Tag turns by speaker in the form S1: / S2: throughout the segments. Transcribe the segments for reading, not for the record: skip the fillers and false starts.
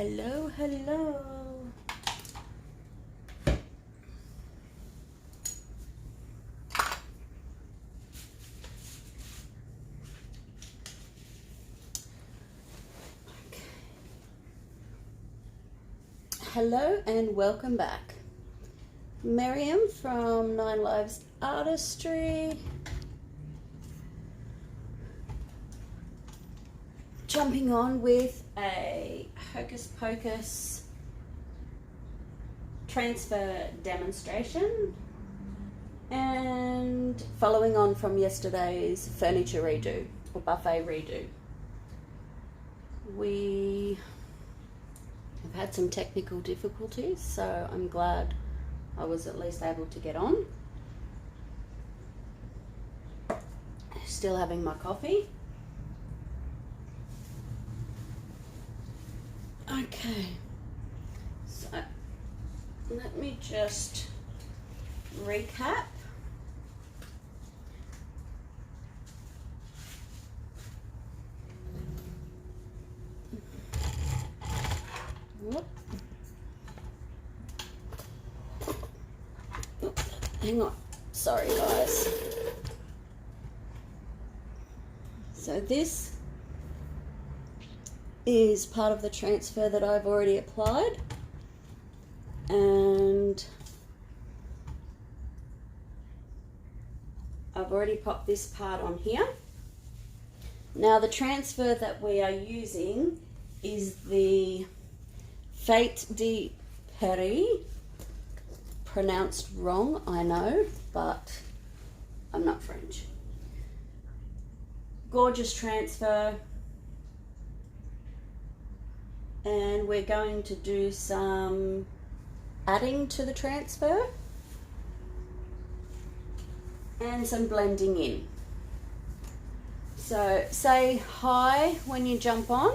S1: Hello, hello. Hello and welcome back. Miriam from 9 Lives Artistry. Jumping on with a Hocus Pocus transfer demonstration and following on from yesterday's furniture redo or buffet redo. We have had some technical difficulties, so I'm glad I was at least able to get on. Still having my coffee. Okay, so let me just recap. Whoop. Hang on, sorry guys. So this is part of the transfer that I've already applied, and I've already popped this part on here. Now the transfer that we are using is the Faite de Pierre. Pronounced wrong, I know, but I'm not French. Gorgeous transfer. And we're going to do some adding to the transfer and some blending in. So say hi when you jump on.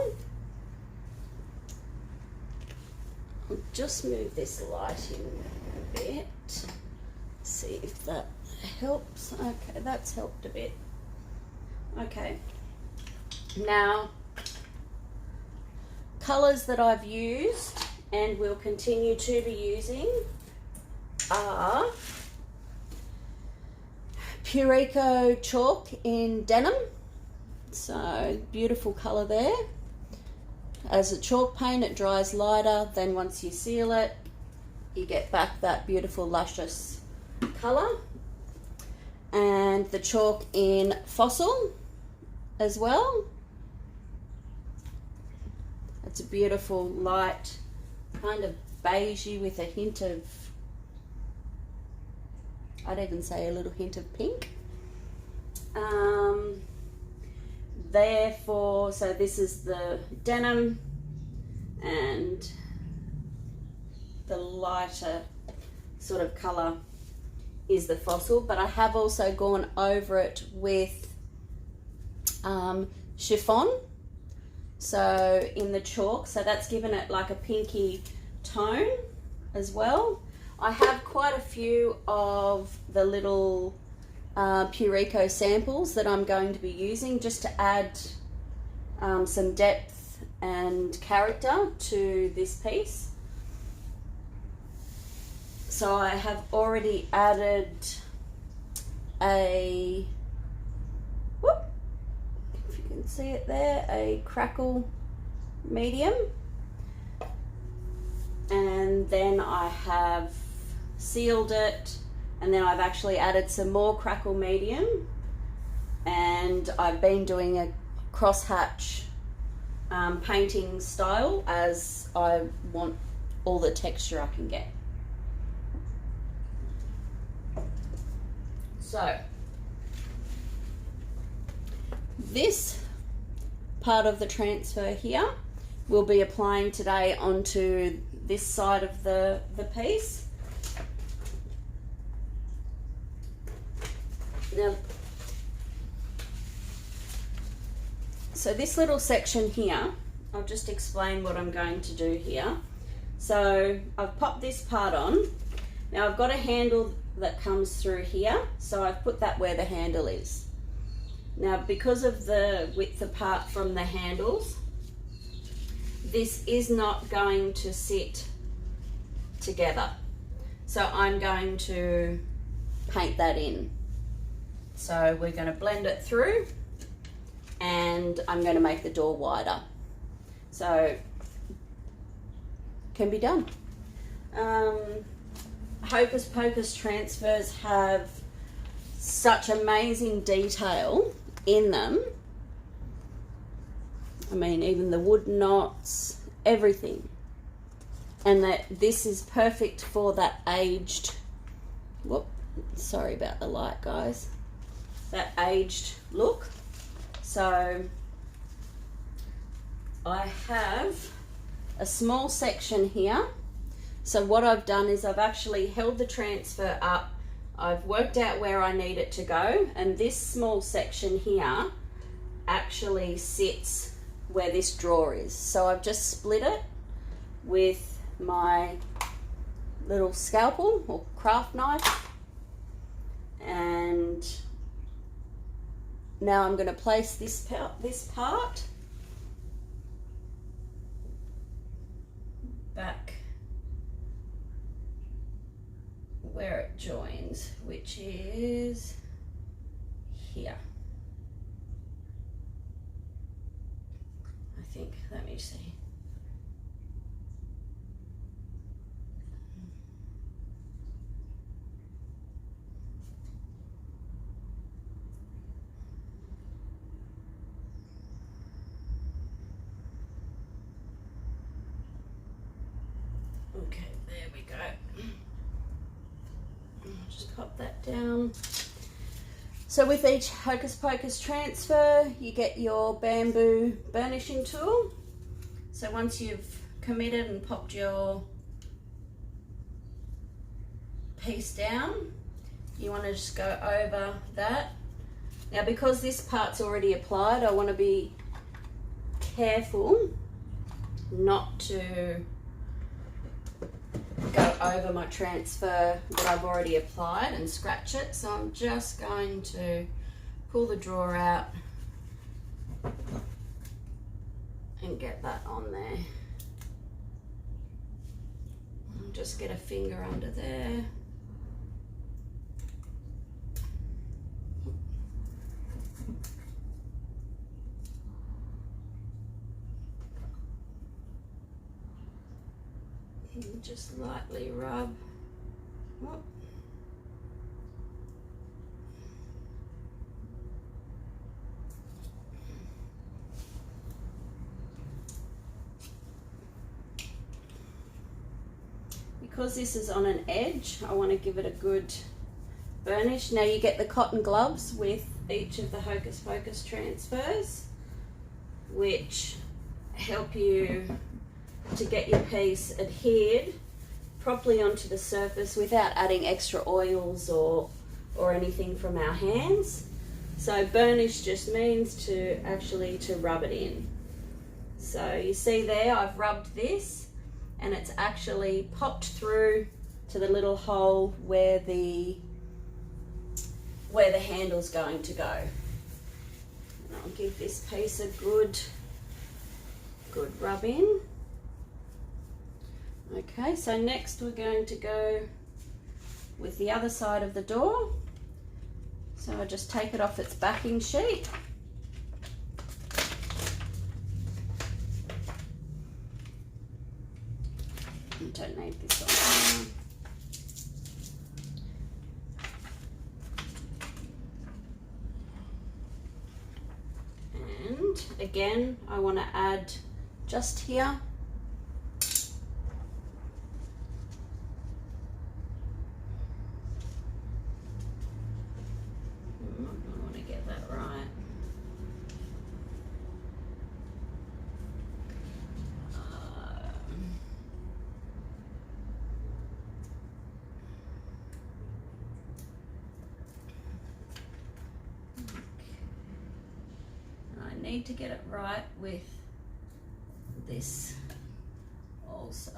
S1: I'll just move this light in a bit, see if that helps. Okay, that's helped a bit. Okay, now colours that I've used and will continue to be using are Pureco chalk in denim. So beautiful colour there. As a chalk paint, it dries lighter, then once you seal it, you get back that beautiful luscious colour. And the chalk in fossil as well. It's a beautiful light, kind of beigey with a hint of, I'd even say a little hint of pink. Therefore, so this is the denim and the lighter sort of colour is the fossil, but I have also gone over it with chiffon. So in the chalk, so that's given it like a pinky tone as well. I have quite a few of the little Pureco samples that I'm going to be using just to add some depth and character to this piece. So I have already added a, whoop, if you can see it there, a crackle medium. And then I have sealed it, and then I've actually added some more crackle medium, and I've been doing a crosshatch painting style as I want all the texture I can get. So this part of the transfer here we'll be applying today onto this side of the piece. Now, so this little section here, I'll just explain what I'm going to do here. So I've popped this part on. Now I've got a handle that comes through here, so I've put that where the handle is. Now because of the width apart from the handles, this is not going to sit together. So I'm going to paint that in. So we're going to blend it through, and I'm going to make the door wider. So can be done. Hocus Pocus transfers have such amazing detail in them. I mean, even the wood knots, everything. And that this is perfect for that aged, whoop, sorry about the light, guys, that aged look. So I have a small section here. So what I've done is I've actually held the transfer up, I've worked out where I need it to go, and this small section here actually sits where this drawer is. So I've just split it with my little scalpel or craft knife, and now I'm going to place this part back where it joins, which is here. I think, let me see. Okay, there we go. I'll just pop that down. So with each Hocus Pocus transfer, you get your bamboo burnishing tool. So once you've committed and popped your piece down, you want to just go over that. Now because this part's already applied, I want to be careful not to go over my transfer that I've already applied and scratch it. So I'm just going to pull the drawer out and get that on there. I'll just get a finger under there. And just lightly rub. Whoop. Because this is on an edge, I want to give it a good burnish. Now you get the cotton gloves with each of the Hocus Pocus transfers, which help you to get your piece adhered properly onto the surface without adding extra oils or anything from our hands. So burnish just means to actually rub it in. So you see there, I've rubbed this and it's actually popped through to the little hole where the handle's going to go. And I'll give this piece a good rub in. Okay, so next we're going to go with the other side of the door. So I just take it off its backing sheet. I don't need this on. And again, I want to add just here. I want to get that right. I need to get it right with this also.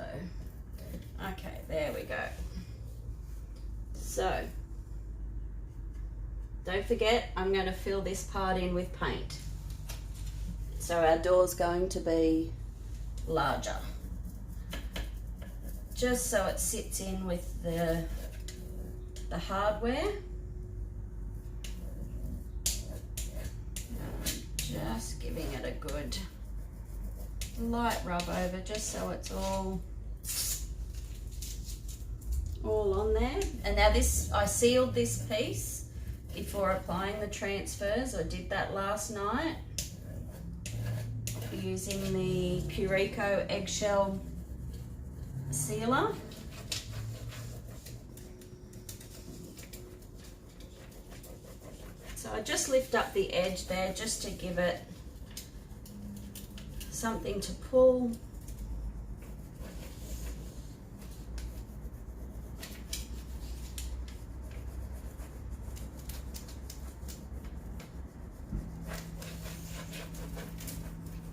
S1: Okay, there we go. So don't forget, I'm going to fill this part in with paint. So our door's going to be larger, just so it sits in with the hardware. Just giving it a good light rub over, just so it's all on there. And now this, I sealed this piece before applying the transfers. I did that last night using the Pureco eggshell sealer. So I just lift up the edge there just to give it something to pull.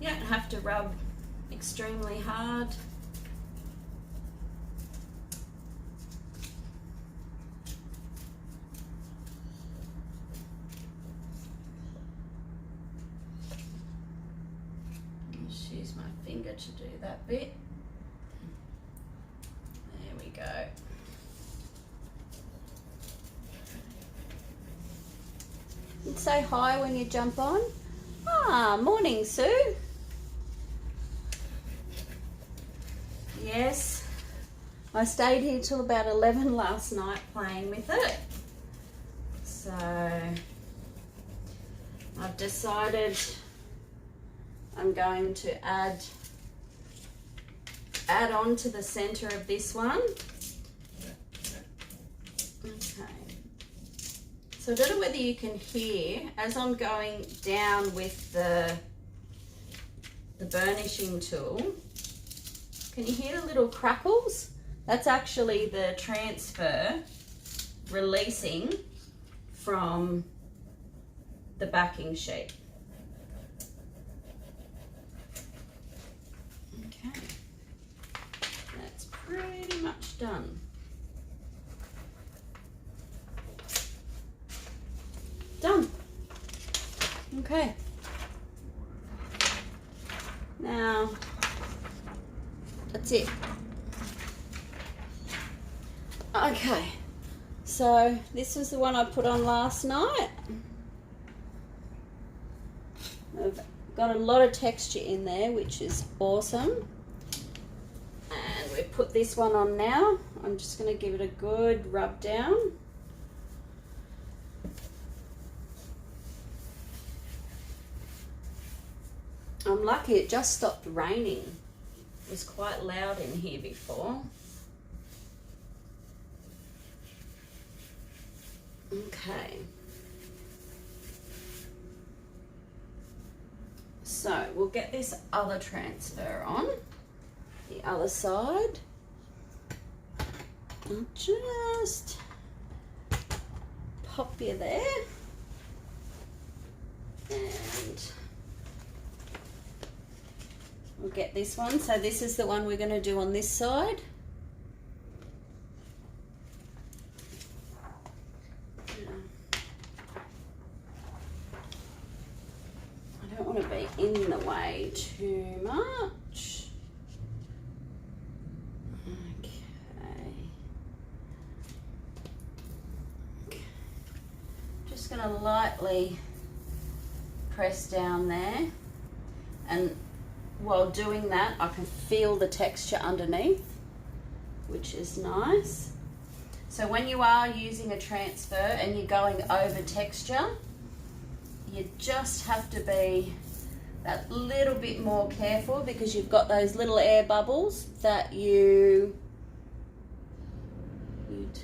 S1: You don't have to rub extremely hard. Just use my finger to do that bit. There we go. And say hi when you jump on. Ah, morning, Sue. Yes, I stayed here till about 11 last night playing with it. So I've decided I'm going to add on to the center of this one. Okay. So I don't know whether you can hear as I'm going down with the burnishing tool. Can you hear the little crackles? That's actually the transfer releasing from the backing sheet. Okay, that's pretty much done. Done. Okay. Now, that's it. Okay, so this was the one I put on last night. I've got a lot of texture in there, which is awesome. And we put this one on now. I'm just going to give it a good rub down. I'm lucky it just stopped raining. It was quite loud in here before. Okay. So we'll get this other transfer on the other side. I'll just pop you there. And we'll get this one. So this is the one we're going to do on this side. I don't want to be in the way too much. Okay. Just going to lightly press down there, and while doing that I can feel the texture underneath, which is nice. So when you are using a transfer and you're going over texture, you just have to be that little bit more careful, because you've got those little air bubbles that you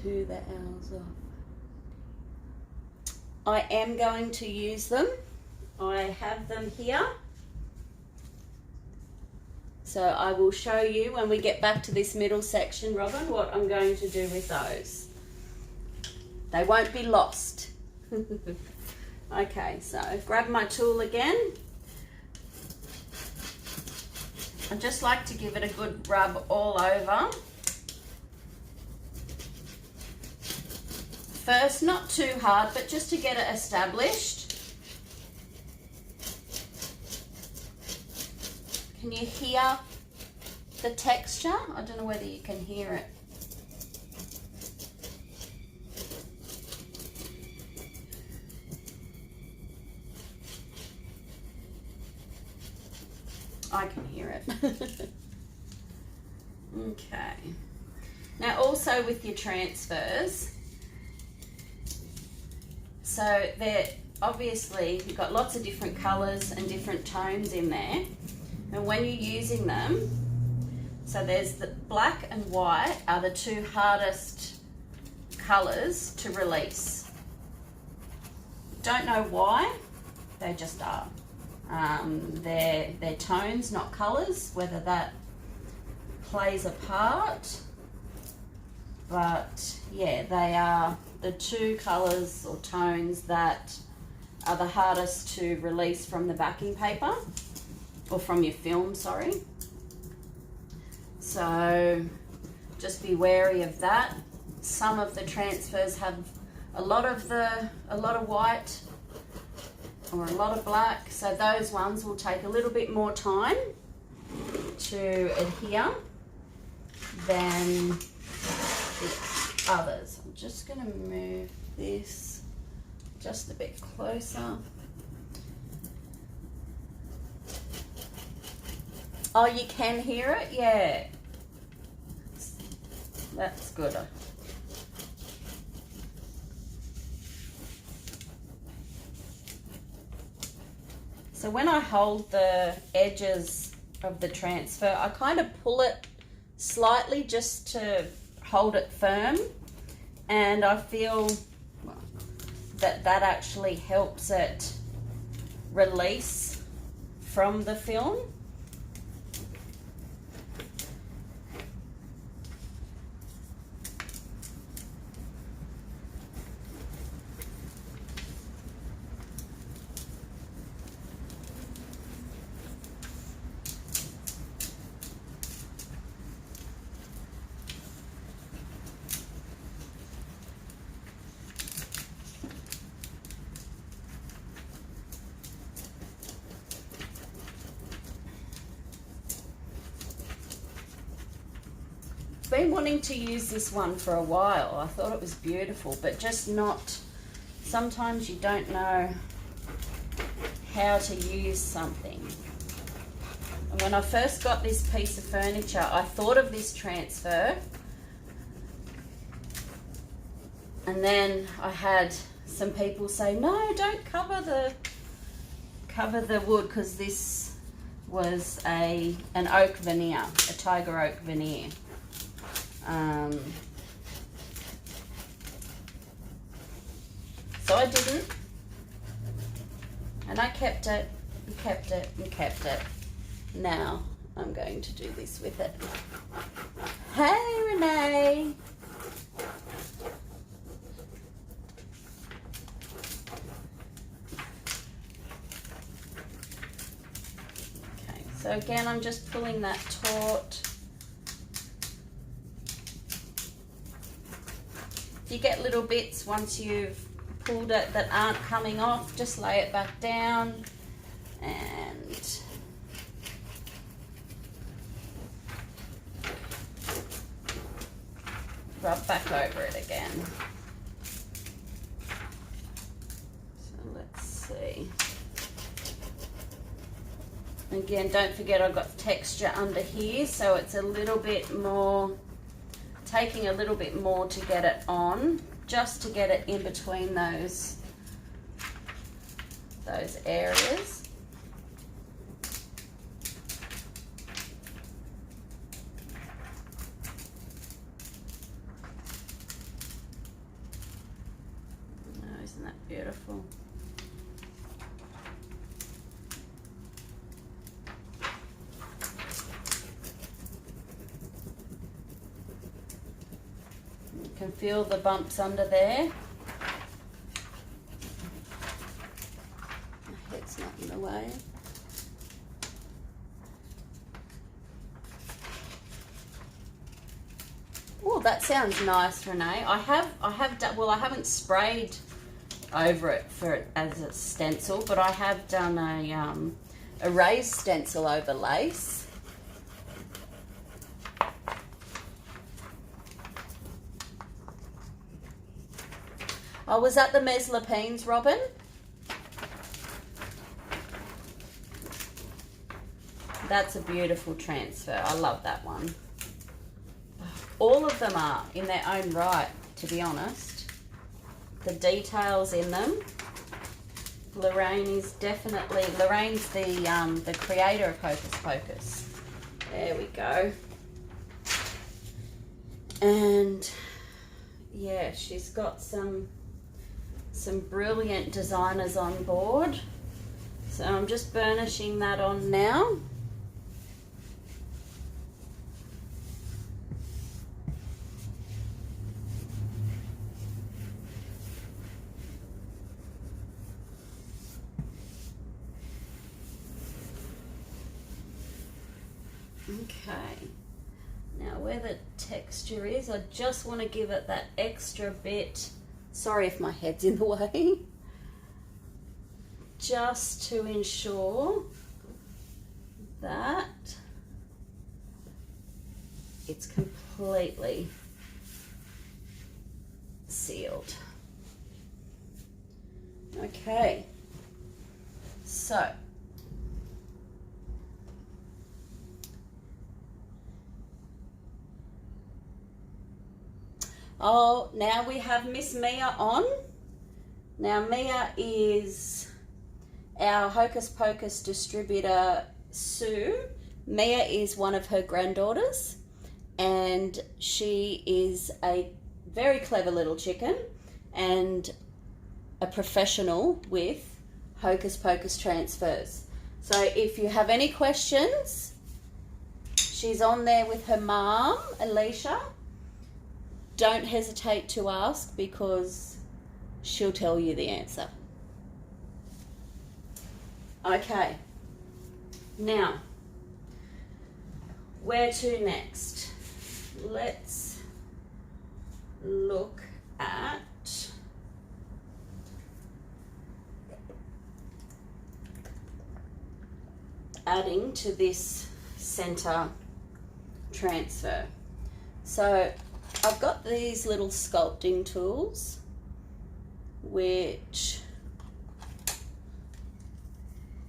S1: to the owls off. I am going to use them. I have them here. So I will show you when we get back to this middle section, Robin, what I'm going to do with those. They won't be lost. Okay, so grab my tool again. I just like to give it a good rub all over. First, not too hard, but just to get it established. Can you hear the texture. I don't know whether you can hear it. I can hear it. Okay. Now also with your transfers, so they're obviously, you've got lots of different colours and different tones in there. And when you're using them, so there's the black and white are the two hardest colours to release. Don't know why, they just are. They're tones, not colours, whether that plays a part. But yeah, they are the two colours or tones that are the hardest to release from the backing paper, or from your film, sorry. So just be wary of that. Some of the transfers have a lot of white or a lot of black, so those ones will take a little bit more time to adhere than the others. I'm just going to move this just a bit closer. Oh, you can hear it? Yeah. That's good. So when I hold the edges of the transfer, I kind of pull it slightly just to hold it firm, and I feel that actually helps it release from the film. Been wanting to use this one for a while. I thought it was beautiful, but just not, sometimes you don't know how to use something. And when I first got this piece of furniture, I thought of this transfer, and then I had some people say, no, don't cover the wood, because this was an oak veneer, a tiger oak veneer. So I didn't, and I kept it and kept it and kept it. Now I'm going to do this with it. Hey, Renee. Okay, so again, I'm just pulling that taut. If you get little bits once you've pulled it that aren't coming off, just lay it back down and rub back over it again. So let's see. Again, don't forget I've got texture under here, so it's a little bit more, taking a little bit more to get it on, just to get it in between those areas. Oh, isn't that beautiful? Can feel the bumps under there. My head's not in the way. Oh, that sounds nice, Renee. I have done, well, I haven't sprayed over it as a stencil, but I have done a raised stencil over lace. Oh, was that the Meslopines, Robin? That's a beautiful transfer. I love that one. All of them are in their own right, to be honest. The details in them. Lorraine's the creator of Hocus Pocus. There we go. And yeah, she's got some brilliant designers on board. So I'm just burnishing that on now. Okay, now where the texture is, I just want to give it that extra bit, sorry if my head's in the way, just to ensure that it's completely sealed. Okay, so oh, now we have Miss Mia on. Now Mia is our Hocus Pocus distributor, Sue. Mia is one of her granddaughters, and she is a very clever little chicken and a professional with Hocus Pocus transfers. So if you have any questions, she's on there with her mom, Alicia. Don't hesitate to ask because she'll tell you the answer. Okay, now, where to next? Let's look at adding to this center transfer. So I've got these little sculpting tools, which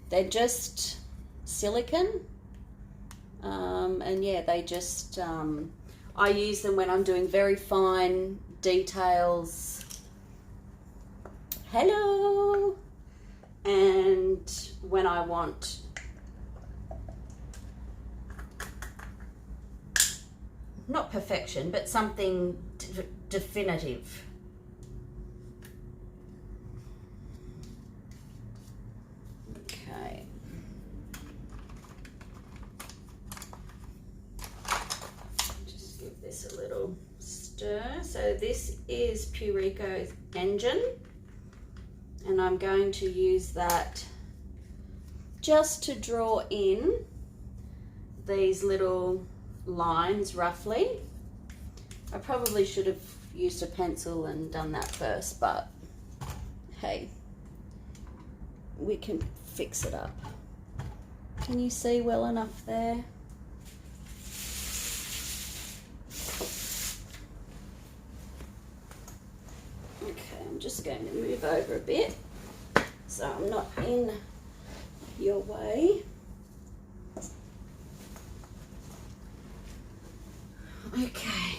S1: they're just silicone, and yeah, they just, I use them when I'm doing very fine details. Hello! And when I want not perfection, but something definitive. Okay. Just give this a little stir. So this is Purico's Engine, and I'm going to use that just to draw in these little lines roughly. I probably should have used a pencil and done that first, but hey, we can fix it up. Can you see well enough there? Okay, I'm just going to move over a bit so I'm not in your way. Okay.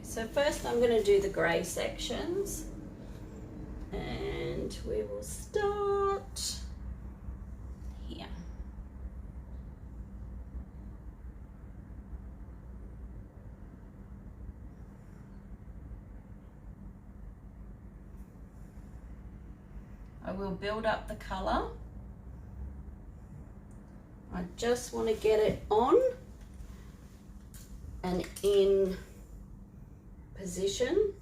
S1: So first I'm going to do the grey sections, and we will start here. I will build up the colour. I just want to get it on and in position.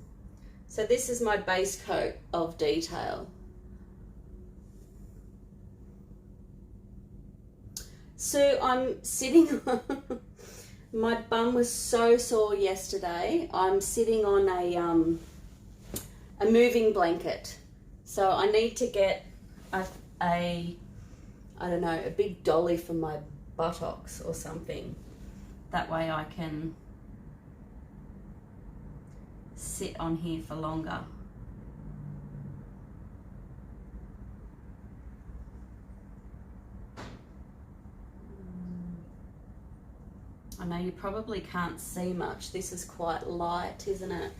S1: So this is my base coat of detail. So I'm sitting on, my bum was so sore yesterday. I'm sitting on a moving blanket. So I need to get a I don't know, a big dolly for my buttocks or something. That way I can sit on here for longer. I know you probably can't see much. This is quite light, isn't it?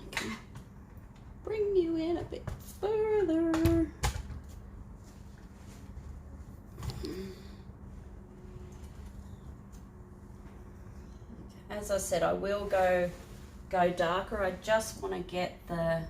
S1: Okay. Bring you in a bit further. As I said, I will go darker. I just want to get the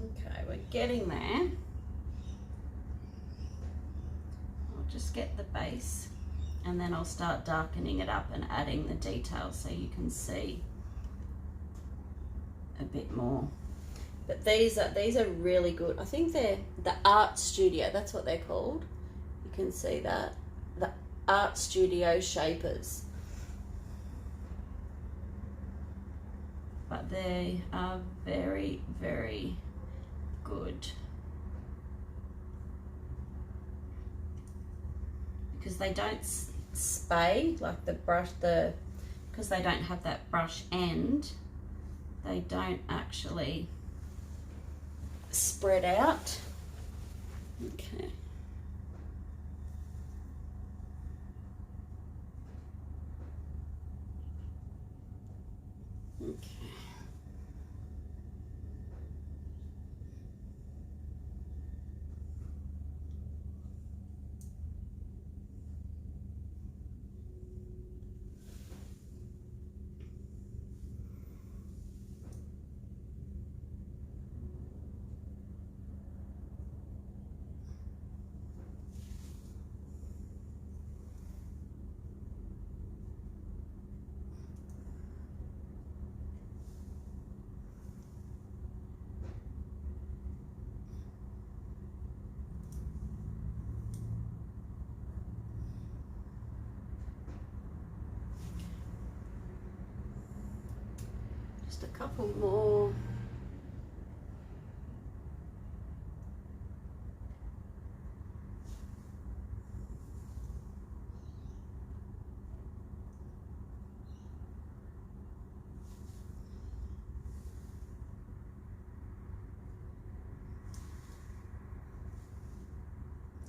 S1: okay, we're getting there. I'll just get the base and then I'll start darkening it up and adding the details so you can see a bit more. But these are really good. I think they're the Art Studio, that's what they're called. You can see that. The Art Studio Shapers. But they are very, very good. Because they don't spay like the brush, because they don't have that brush end, they don't actually spread out. Okay. Okay. Just a couple more.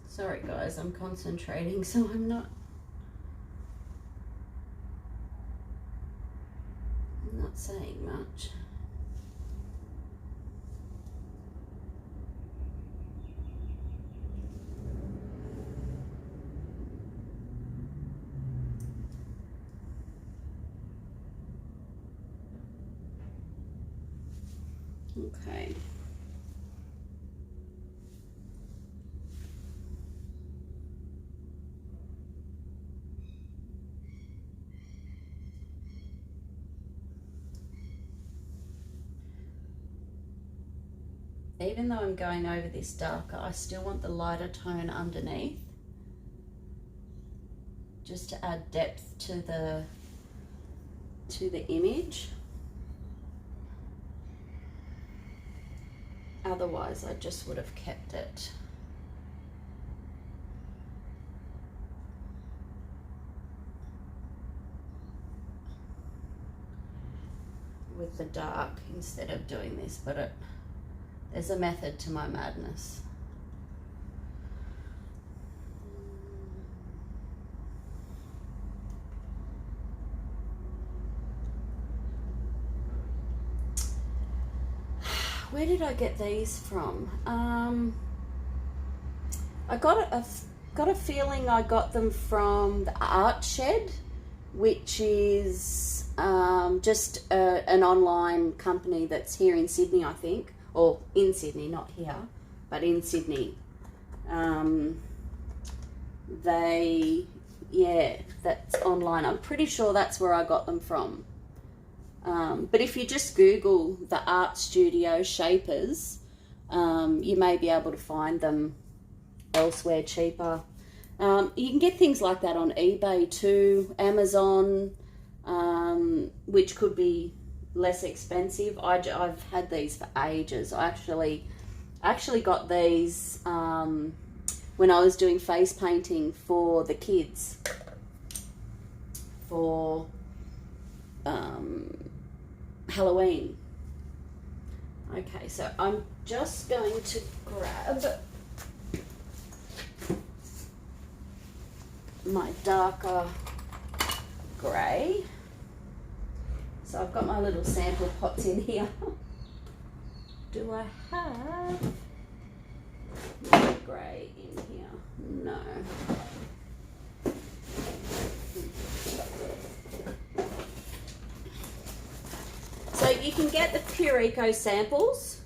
S1: Sorry guys, I'm concentrating so I'm not saying much. Okay. Even though I'm going over this darker, I still want the lighter tone underneath, just to add depth to the image. Otherwise, I just would have kept it with the dark instead of doing this, but there's a method to my madness. Where did I get these from? I got a feeling I got them from the Art Shed, which is just an online company that's here in Sydney, I think, or in Sydney, not here, but in Sydney. That's online. I'm pretty sure that's where I got them from. But if you just Google the Art Studio Shapers, you may be able to find them elsewhere cheaper. You can get things like that on eBay too, Amazon, which could be less expensive. I've had these for ages. I actually got these when I was doing face painting for the kids for Halloween. Okay, so I'm just going to grab my darker grey. So I've got my little sample pots in here. Do I have my grey in here? No. So you can get the Pure Eco samples.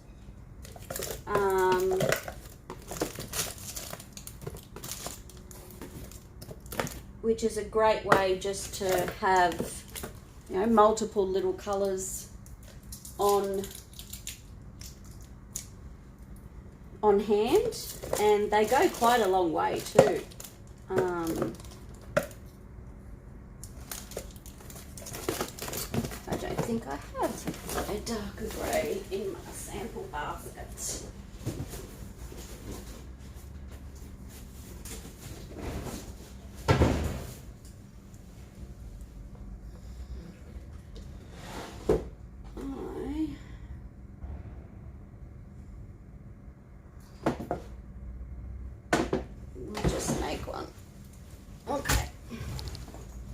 S1: Which is a great way just to have, you know, multiple little colours on hand, and they go quite a long way too. I don't think I have a darker grey in my sample basket.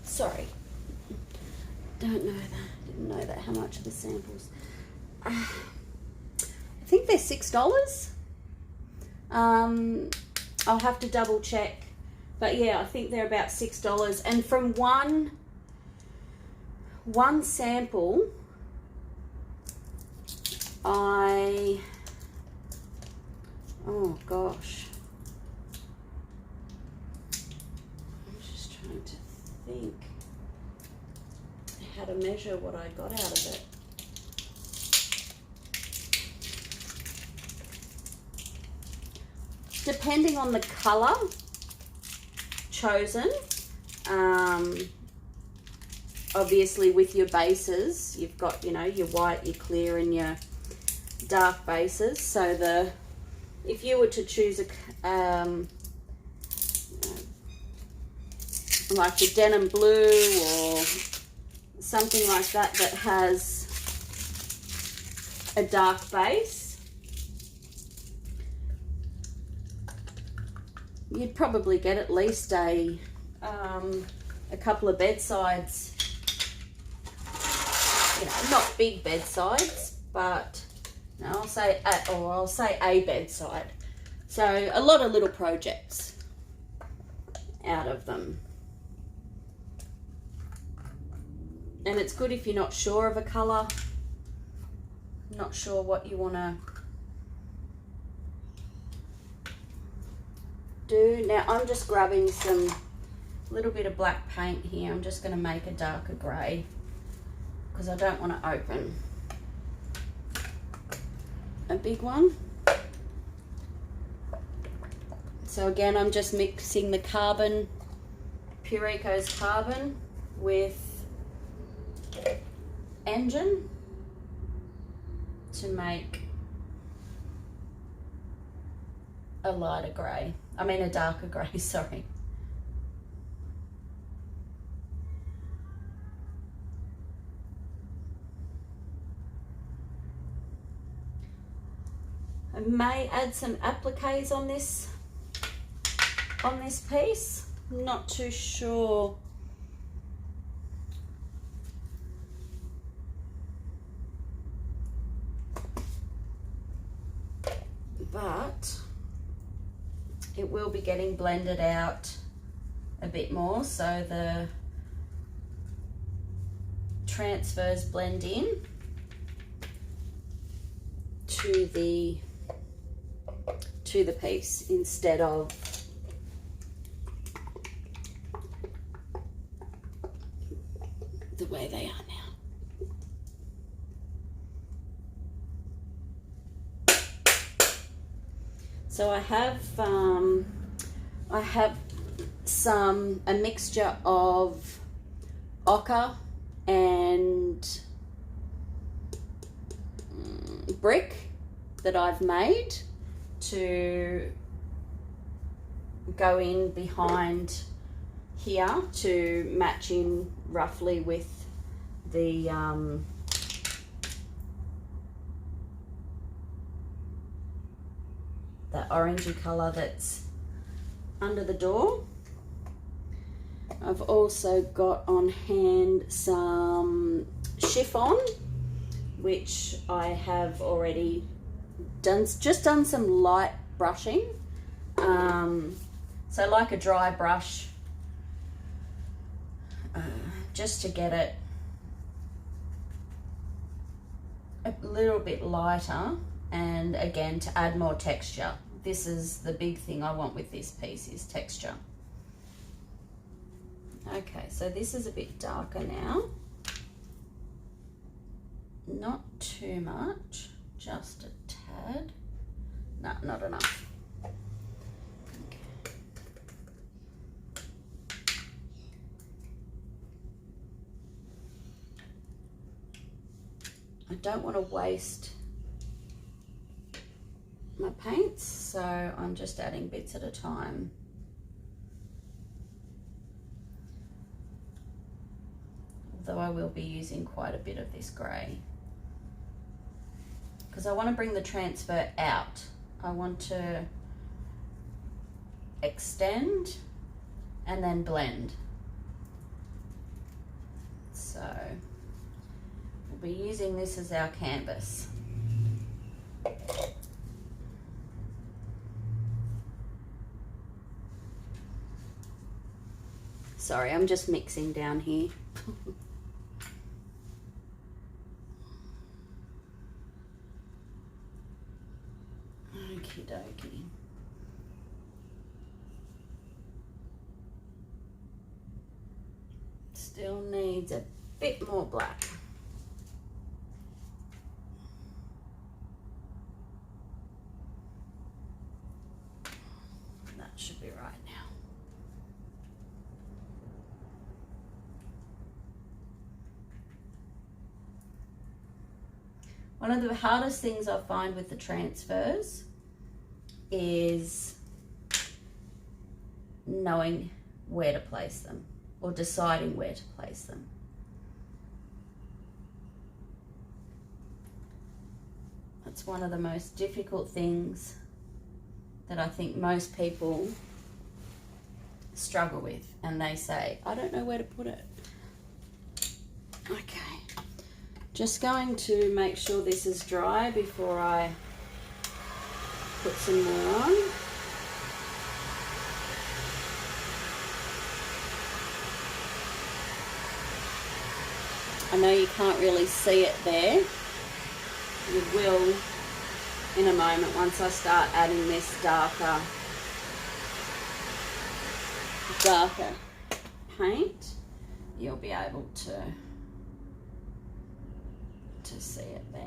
S1: Sorry, didn't know that how much are the samples. I think they're $6. I'll have to double check, but yeah, I think they're about $6. And from one sample, oh gosh, I'm just trying to think how to measure what I got out of it. Depending on the colour chosen, obviously with your bases, you've got, you know, your white, your clear and your dark bases. So if you were to choose like the denim blue or something like that that has a dark base, you'd probably get at least a couple of bedsides, you know, not big bedsides, but no, I'll say a bedside. So a lot of little projects out of them. And it's good if you're not sure of a colour, not sure what you want to do. Now I'm just grabbing some little bit of black paint here. I'm just going to make a darker grey because I don't want to open a big one. So again, I'm just mixing the carbon, Pure Eco's carbon with engine to make a lighter grey. I mean a darker grey, sorry. I may add some appliques on this piece. I'm not too sure. But it will be getting blended out a bit more, so the transfers blend in to the piece instead of the way they are now. So I have a mixture of ochre and brick that I've made to go in behind here to match in roughly with the that orangey colour that's under the door. I've also got on hand some chiffon, which I have already done some light brushing. So like a dry brush, just to get it a little bit lighter, and again to add more texture. This is the big thing I want with this piece, is texture. Okay, so this is a bit darker now. Not too much, just a tad. No, not enough. Okay. I don't want to waste my paints, so I'm just adding bits at a time. Although I will be using quite a bit of this grey, because I want to bring the transfer out. I want to extend and then blend. So we'll be using this as our canvas. Sorry, I'm just mixing down here. Okie dokie. Still needs a bit more black. That should be right now. One of the hardest things I find with the transfers is knowing where to place them, or deciding where to place them. That's one of the most difficult things that I think most people struggle with, and they say, I don't know where to put it. Okay. Just going to make sure this is dry before I put some more on. I know you can't really see it there. You will in a moment once I start adding this darker paint. You'll be able to see it there.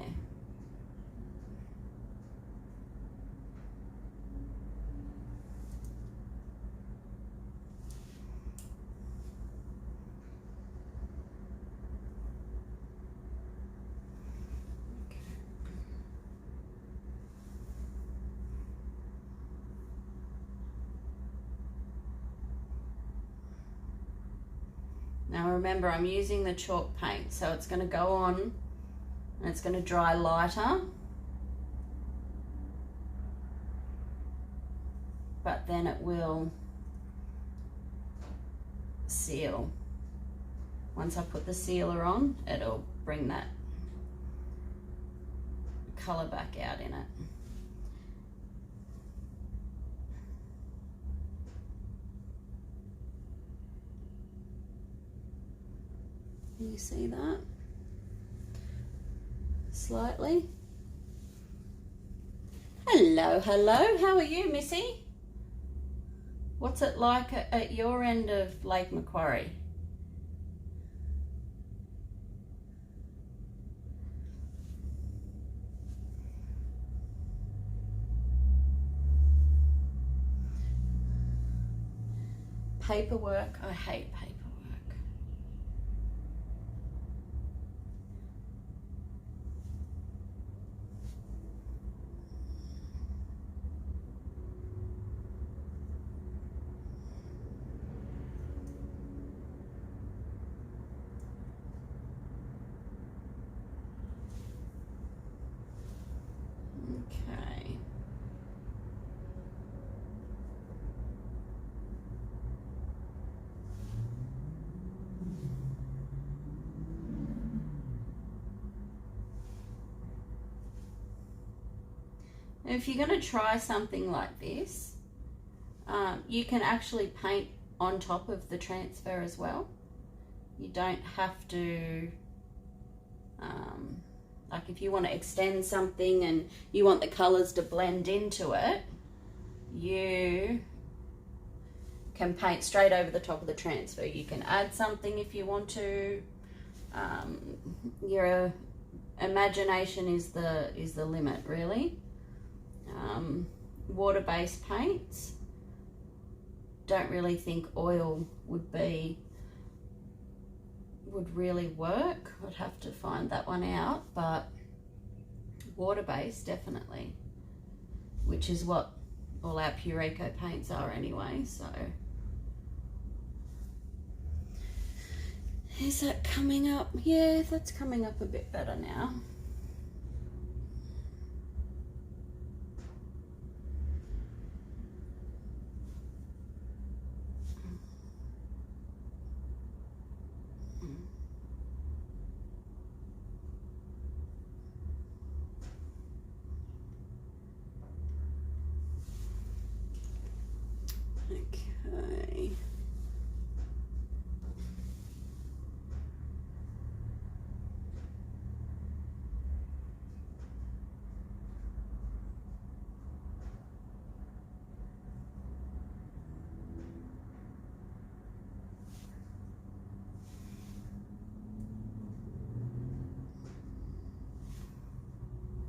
S1: Now remember, I'm using the chalk paint, so it's going to go on and it's going to dry lighter. but then it will seal. Once I put the sealer on, it'll bring that colour back out in it. Can you see that? Slightly. Hello, hello. How are you, Missy? What's it like at your end of Lake Macquarie? Paperwork. I hate paperwork. Okay. Now, if you're going to try something like this, you can actually paint on top of the transfer as well. You don't have to, like if you want to extend something and you want the colours to blend into it, you can paint straight over the top of the transfer. You can add something if you want to. Your imagination is the limit, really. Water-based paints, don't really think oil would really work. I'd have to find that one out, but water-based definitely, which is what all our Pure Eco paints are anyway. So is that coming up? Yeah, that's coming up a bit better now. Okay.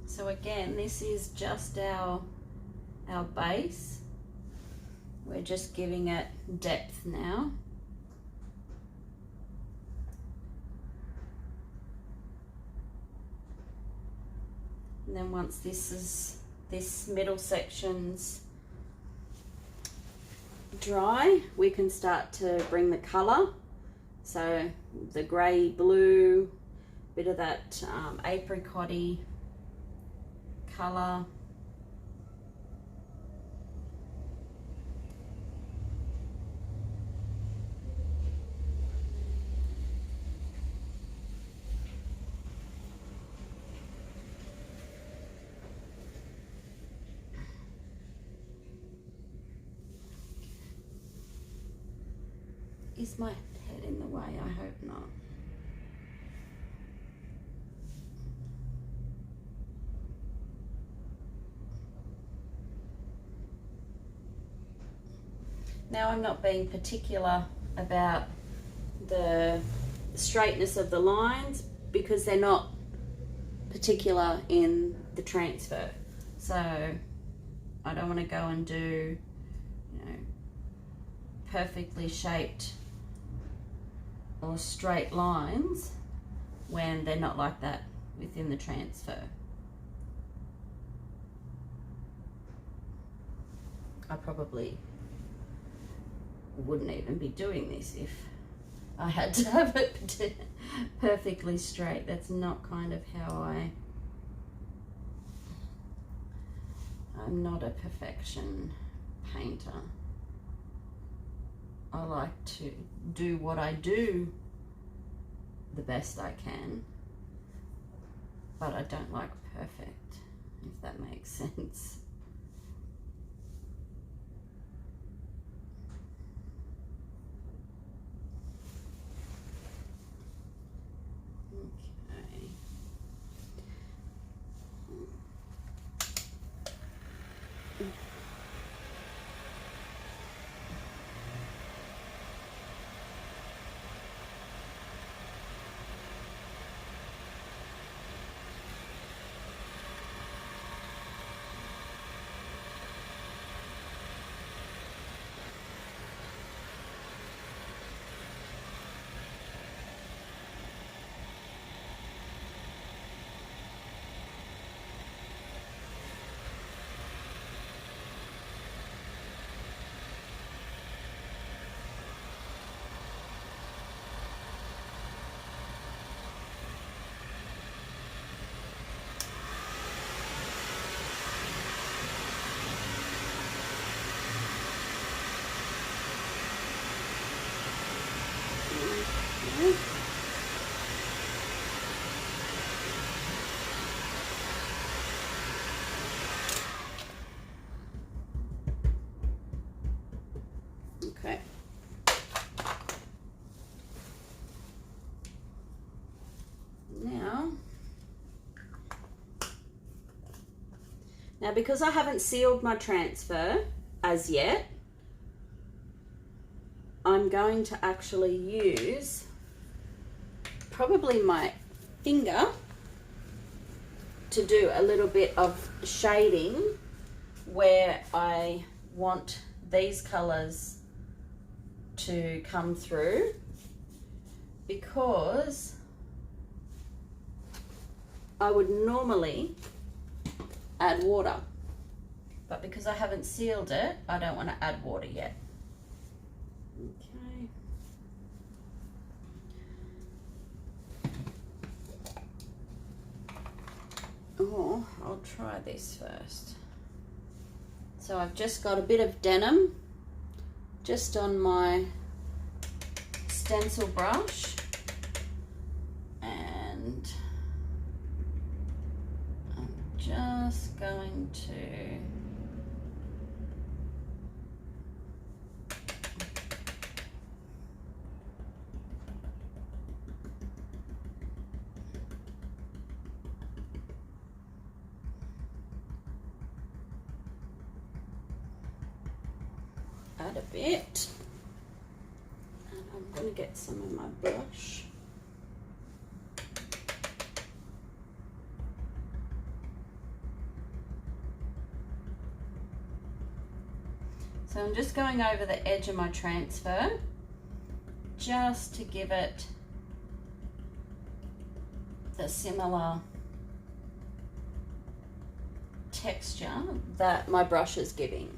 S1: So again, this is just our base. We're just giving it depth now. And then once this middle section's dry, we can start to bring the colour. So the grey blue, bit of that apricot-y colour. Is my head in the way? I hope not. Now I'm not being particular about the straightness of the lines because they're not particular in the transfer. So I don't want to go and do, you know, perfectly shaped or straight lines when they're not like that within the transfer. I probably wouldn't even be doing this if I had to have it perfectly straight. That's not kind of how I'm not a perfectionist. painter. I like to do what I do the best I can, but I don't like perfect, if that makes sense. Okay. Now because I haven't sealed my transfer as yet, I'm going to actually use probably my finger to do a little bit of shading where I want these colors to come through, because I would normally add water, but because I haven't sealed it, I don't want to add water yet. Okay. Oh, I'll try this first. So I've just got a bit of denim just on my stencil brush, and I'm just going to add a bit, and I'm going to get some of my brush. So I'm just going over the edge of my transfer just to give it the similar texture that my brush is giving.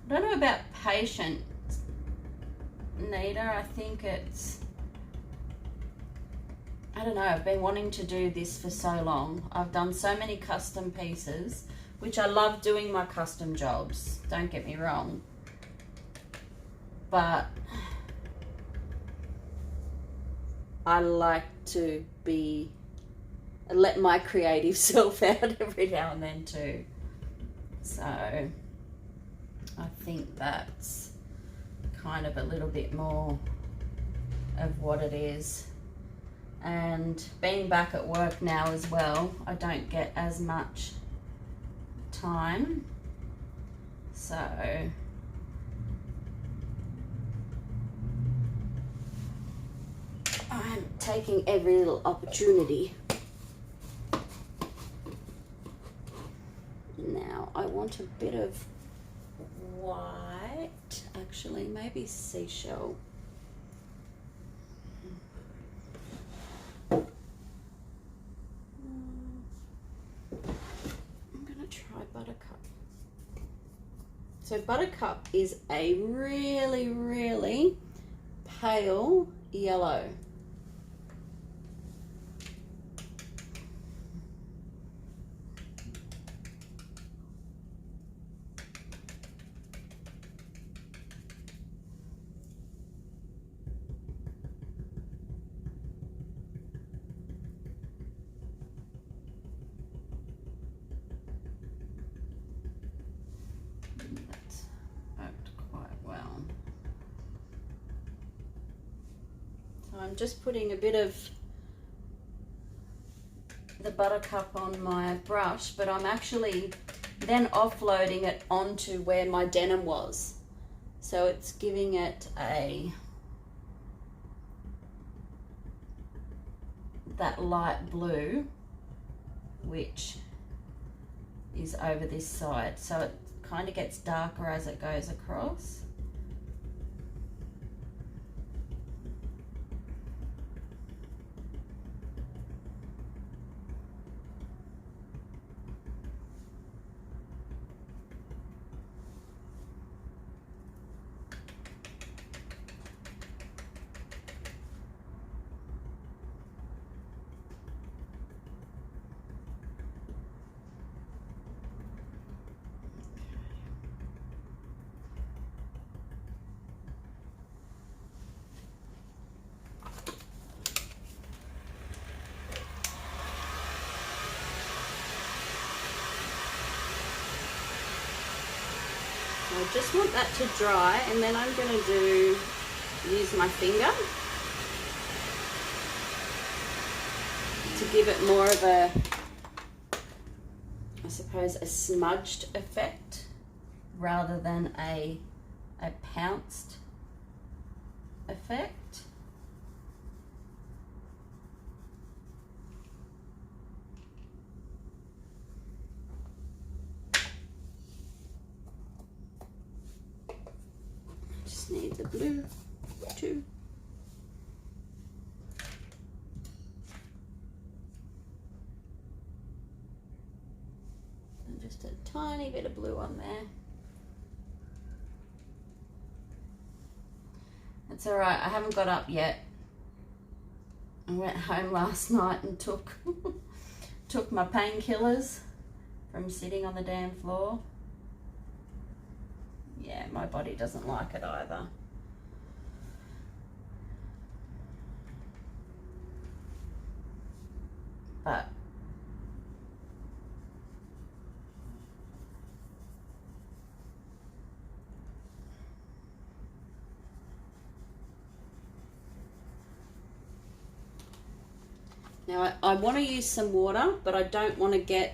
S1: I don't know about patient, Nita. I think it's, I don't know, I've been wanting to do this for so long. I've done so many custom pieces, which I love doing my custom jobs, don't get me wrong. But I like to let my creative self out every now and then too. So I think that's kind of a little bit more of what it is. And being back at work now as well, I don't get as much time. So I'm taking every little opportunity. Now I want a bit of white, actually maybe seashell. I'm gonna try Buttercup. So Buttercup is a really, really pale yellow. I'm just putting a bit of the buttercup on my brush, but I'm actually then offloading it onto where my denim was. So it's giving it that light blue, which is over this side. So it kind of gets darker as it goes across. I just want that to dry, and then I'm going to use my finger to give it more of a, I suppose, a smudged effect rather than a pounced effect. Need the blue too. And just a tiny bit of blue on there. That's all right, I haven't got up yet. I went home last night and took my painkillers from sitting on the damn floor. Yeah, my body doesn't like it either. But now I want to use some water, but I don't want to get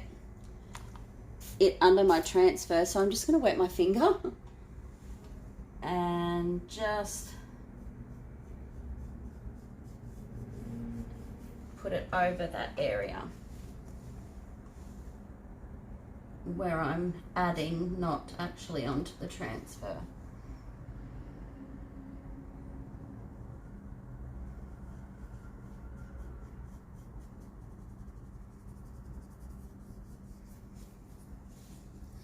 S1: it under my transfer, so I'm just going to wet my finger and just put it over that area where I'm adding, not actually onto the transfer.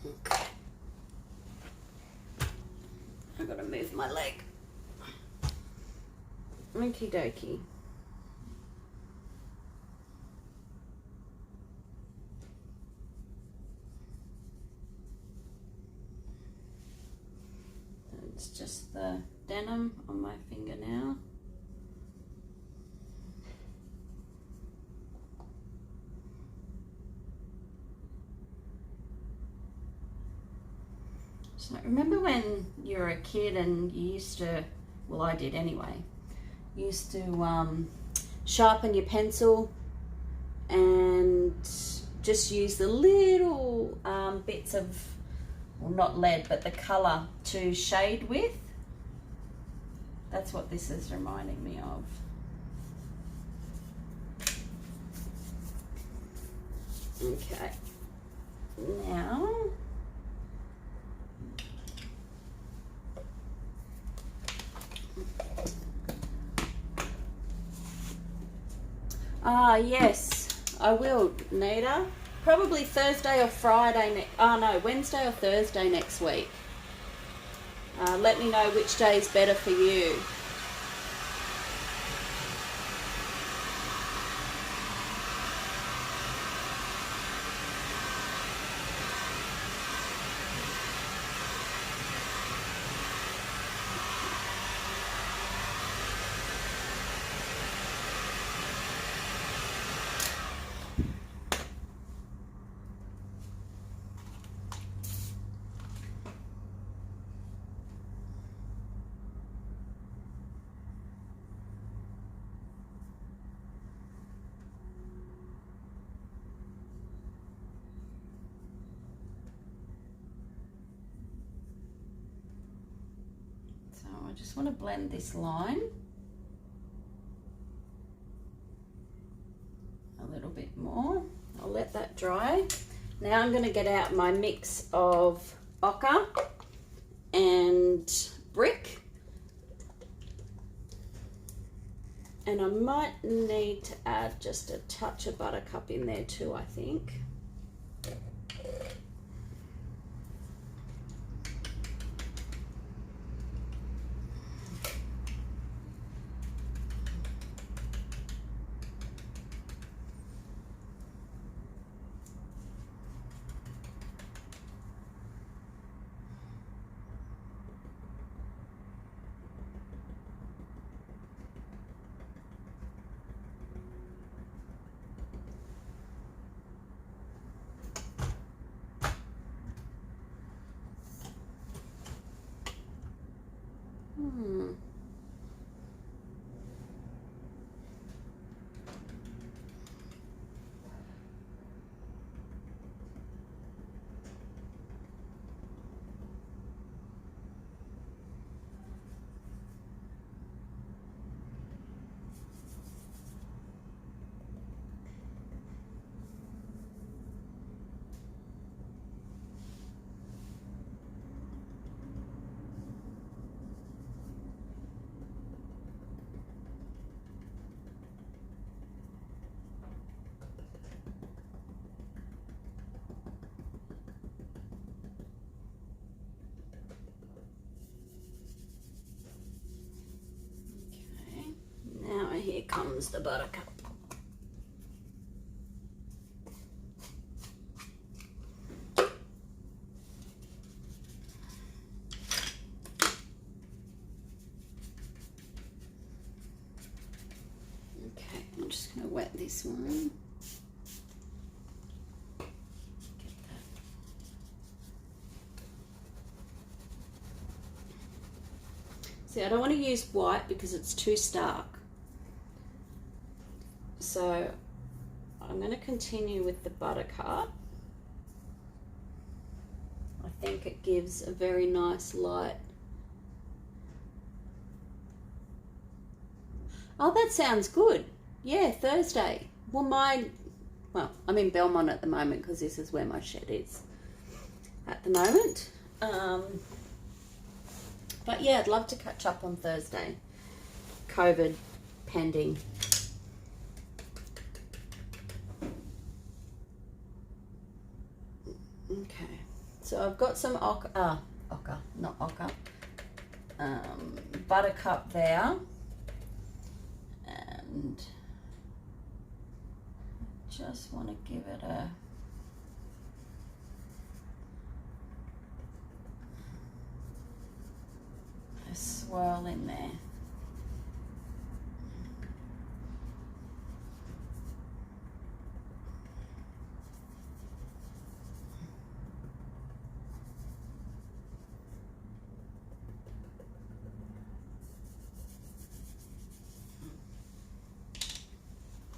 S1: Okay. I've got to move my leg. Okie dokie. It's just the denim on my finger now. So remember when you were a kid and you used to, well I did anyway, used to sharpen your pencil and just use the little bits of, well not lead, but the colour to shade with? That's what this is reminding me of. Okay, now yes, I will, Nita. Probably Thursday or Friday, Wednesday or Thursday next week. Let me know which day is better for you. I just want to blend this line a little bit more. I'll let that dry. Now I'm going to get out my mix of ochre and brick. And I might need to add just a touch of buttercup in there too, I think. Now here comes the buttercup. Okay, I'm just going to wet this one. See, I don't want to use white because it's too stark. So I'm going to continue with the buttercup. I think it gives a very nice light. Oh, that sounds good. Yeah, Thursday. Well, I'm in Belmont at the moment because this is where my shed is at the moment. But yeah, I'd love to catch up on Thursday. COVID pending. Okay, so I've got some buttercup there, and just want to give it a swirl in there.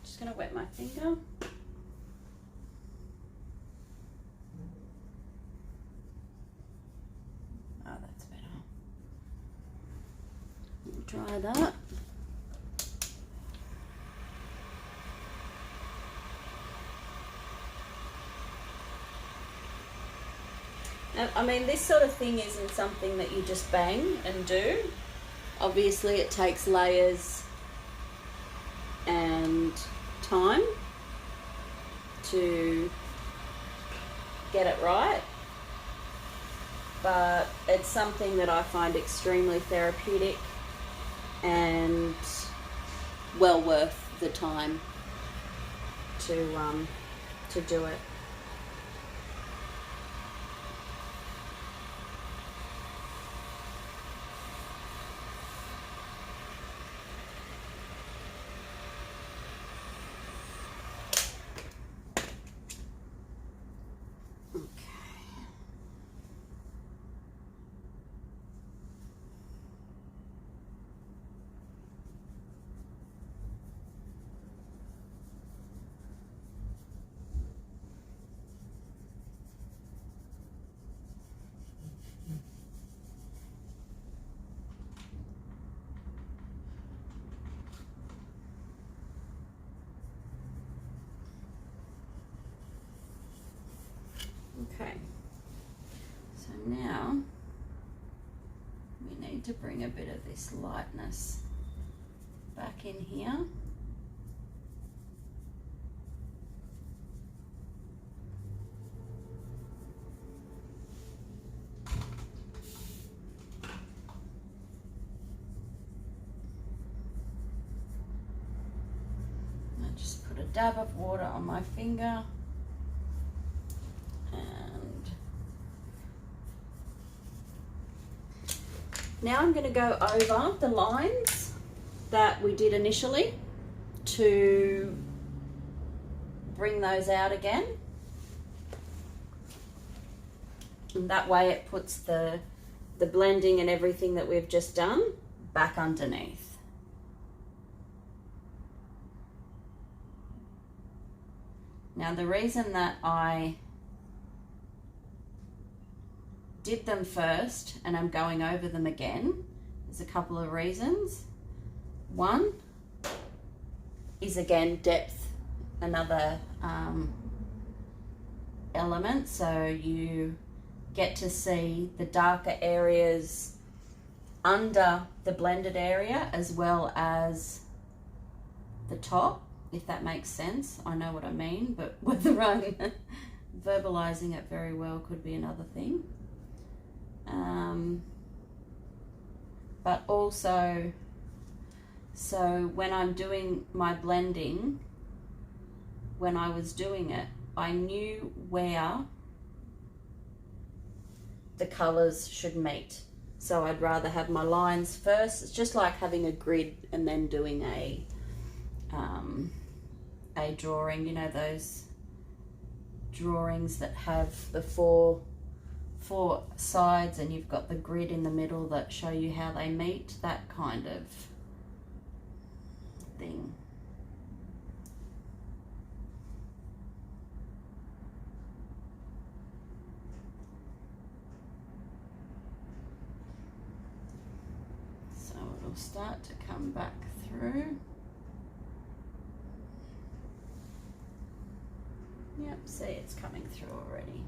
S1: Just going to wet my finger. Oh, that's better. Dry that. And, I mean, this sort of thing isn't something that you just bang and do. Obviously, it takes layers and time to get it right, but it's something that I find extremely therapeutic and well worth the time to do it. Okay, so now we need to bring a bit of this lightness back in here. I just put a dab of water on my finger. Now I'm going to go over the lines that we did initially to bring those out again. And that way it puts the blending and everything that we've just done back underneath. Now the reason that I did them first and I'm going over them again, there's a couple of reasons. One is again depth, another element, so you get to see the darker areas under the blended area as well as the top, if that makes sense. I know what I mean, but whether I'm verbalizing it very well could be another thing. But also, so when I'm doing my blending, when I was doing it, I knew where the colors should meet. So I'd rather have my lines first. It's just like having a grid and then doing a drawing, you know, those drawings that have the four sides and you've got the grid in the middle that show you how they meet, that kind of thing. So it'll start to come back through. Yep, see, it's coming through already.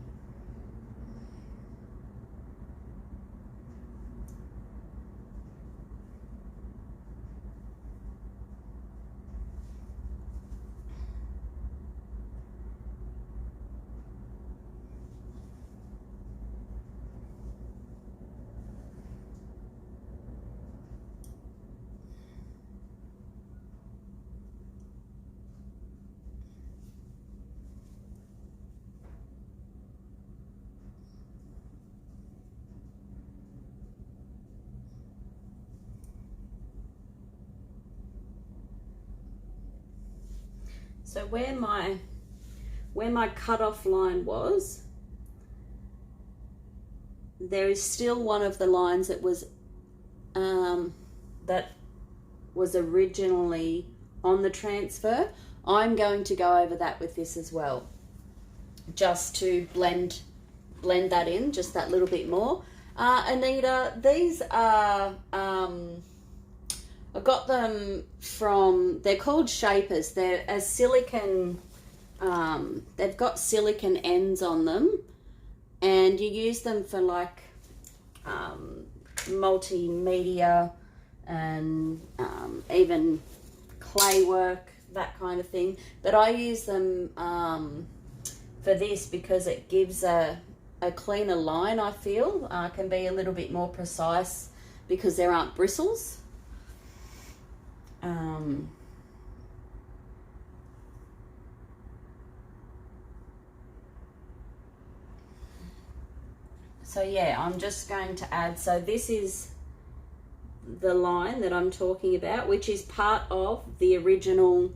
S1: So where my cutoff line was, there is still one of the lines that was originally on the transfer. I'm going to go over that with this as well, just to blend that in just that little bit more. Anita, these are I got them from, they're called shapers. They're a silicone, they've got silicone ends on them, and you use them for like multimedia and even clay work, that kind of thing. But I use them for this because it gives a cleaner line, I feel. Can be a little bit more precise because there aren't bristles. So yeah, I'm just going to add, so this is the line that I'm talking about, which is part of the original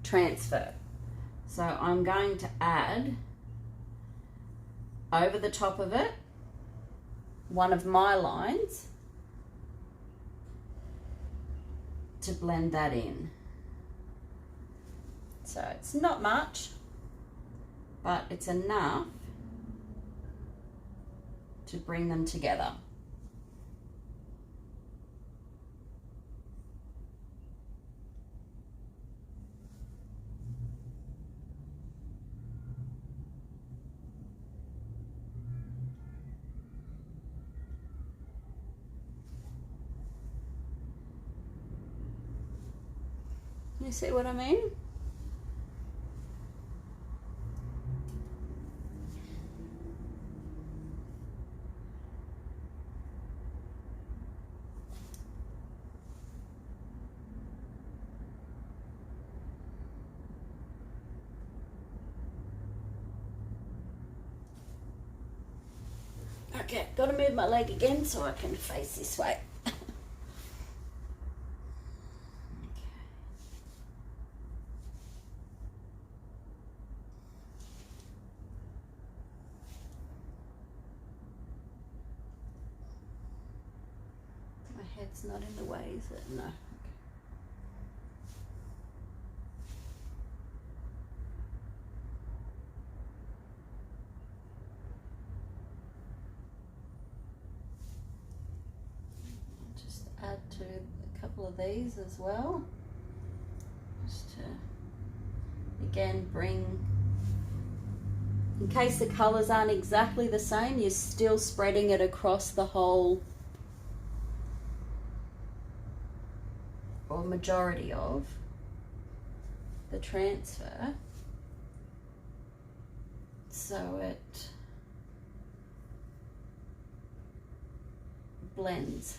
S1: transfer. So I'm going to add over the top of it one of my lines to blend that in. So it's not much, but it's enough to bring them together. You see what I mean? Okay, gotta move my leg again so I can face this way. My head's not in the way, is it? No. Add to a couple of these as well, just to again bring, in case the colors aren't exactly the same, you're still spreading it across the whole, or majority of the transfer, so it blends.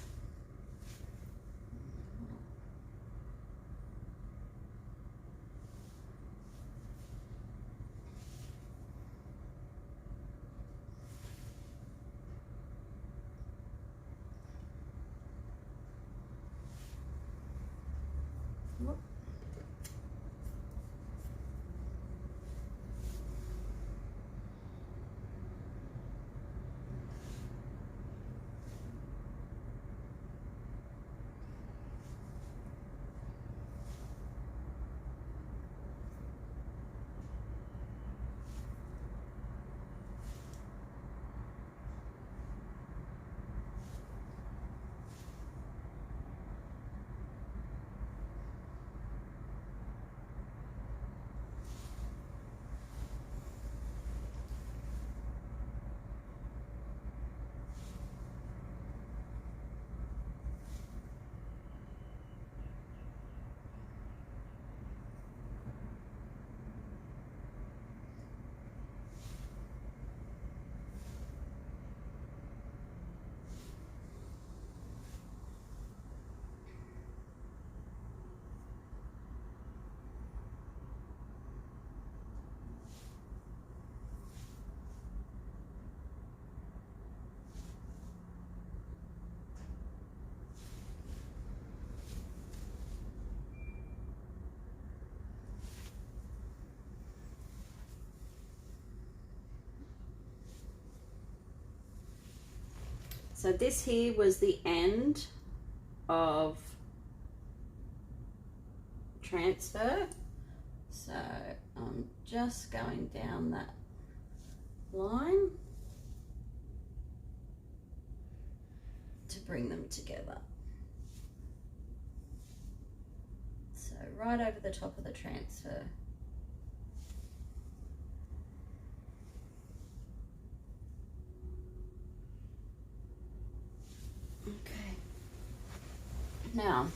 S1: So this here was the end of transfer. So I'm just going down that line to bring them together. So right over the top of the transfer. Okay. Now,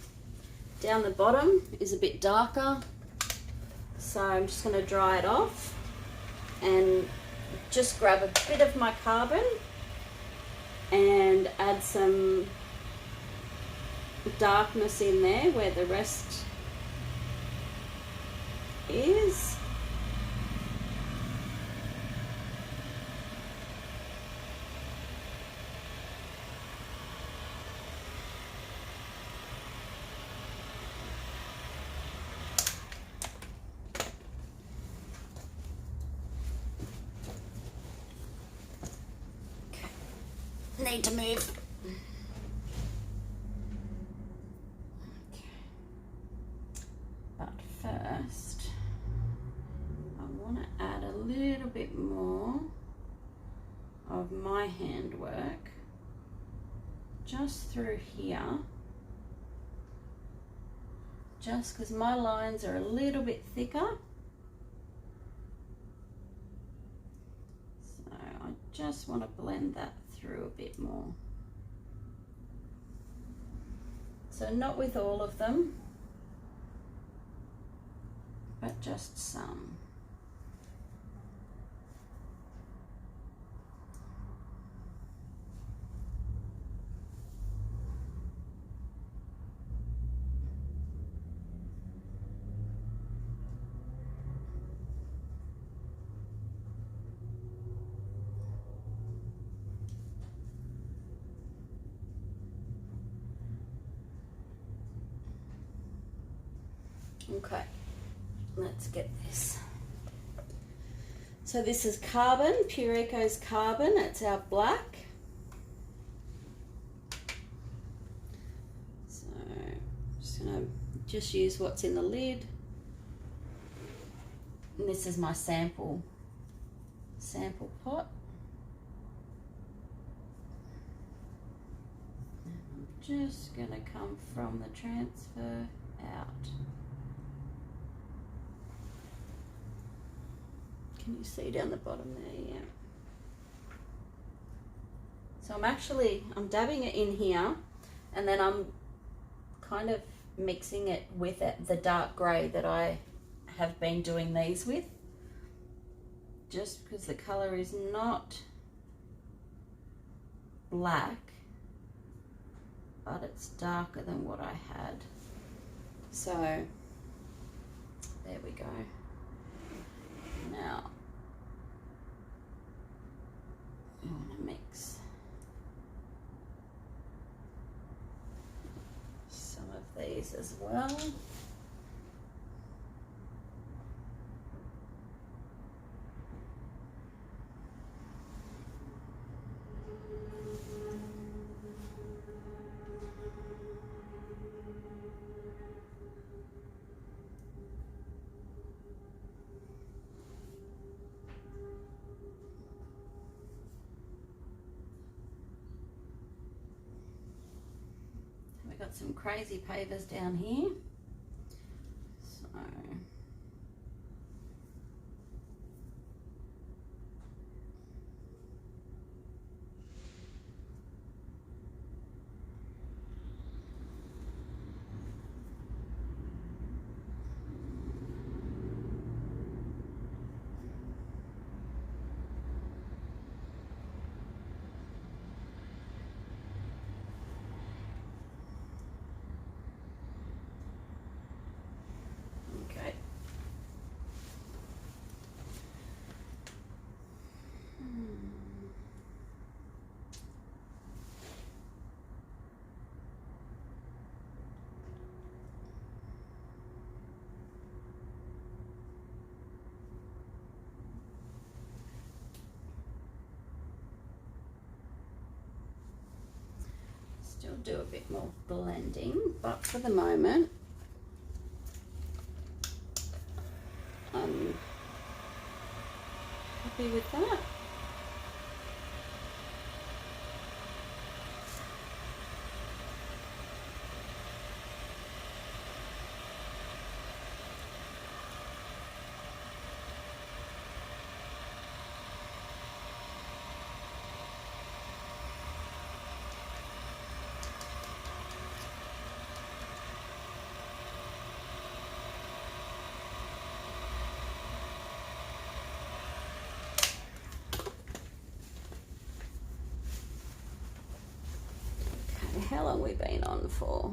S1: down the bottom is a bit darker, so I'm just going to dry it off and just grab a bit of my carbon and add some darkness in there where the rest is. Need to move. Okay. But first, I want to add a little bit more of my handwork just through here, just because my lines are a little bit thicker. So I just want to blend that through a bit more. So not with all of them, but just some. Okay, let's get this. So this is carbon, Pure Eco's carbon, it's our black. So I'm just gonna use what's in the lid. And this is my sample pot. And I'm just gonna come from the transfer out. Can you see down the bottom there? Yeah. So I'm dabbing it in here, and then I'm kind of mixing it with the dark grey that I have been doing these with, just because the colour is not black, but it's darker than what I had. So there we go. Now I want to mix some of these as well. Got some crazy pavers down here. So still do a bit more blending, but for the moment I'm happy with that. How long have we been on for?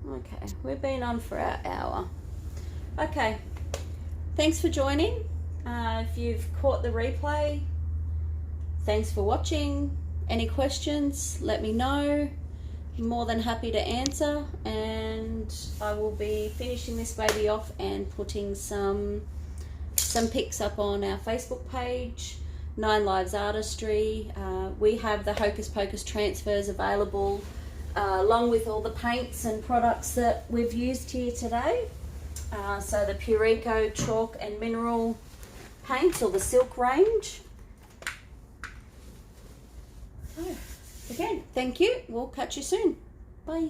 S1: Okay, we've been on for our hour. Okay, thanks for joining. If you've caught the replay, thanks for watching. Any questions, let me know. I'm more than happy to answer, and I will be finishing this baby off and putting some pics up on our Facebook page. 9 Lives Artistry. We have the Hocus Pocus transfers available, along with all the paints and products that we've used here today. So the Pure Eco chalk and mineral paints, or the silk range. So, again, thank you. We'll catch you soon. Bye.